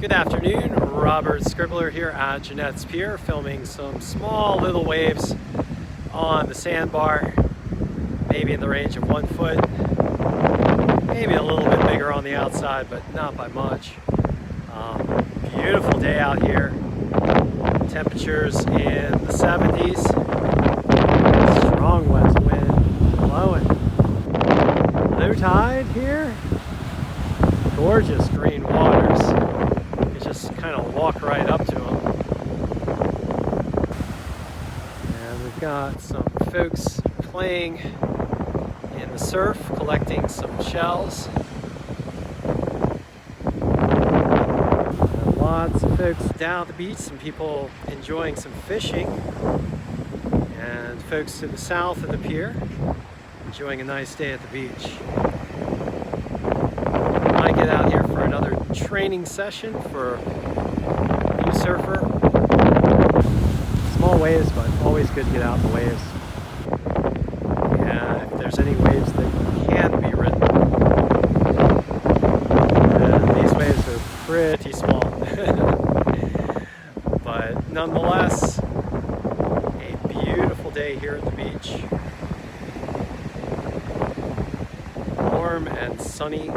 Good afternoon, Robert Scribbler here at Jennette's Pier, filming some small little waves on the sandbar, maybe in the range of 1 foot, maybe a little bit bigger on the outside, but not by much. Beautiful day out here, temperatures in the 70s, strong west wind blowing. Low tide here, gorgeous green waters. Just kind of walk right up to them. And we've got some folks playing in the surf, collecting some shells. And lots of folks down at the beach, some people enjoying some fishing. And folks to the south of the pier enjoying a nice day at the beach. Might get out here for another training session for a new surfer. Small waves, but always good to get out in the waves. Yeah, if there's any waves that can be ridden, these waves are pretty small. But nonetheless, a beautiful day here at the beach. Warm and sunny.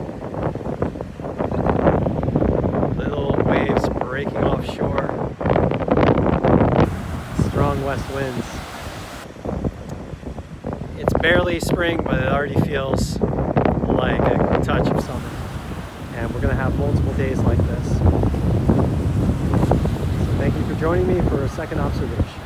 Waves breaking offshore, strong west winds. It's barely spring, but it already feels like a touch of summer. And we're going to have multiple days like this. So thank you for joining me for a second observation.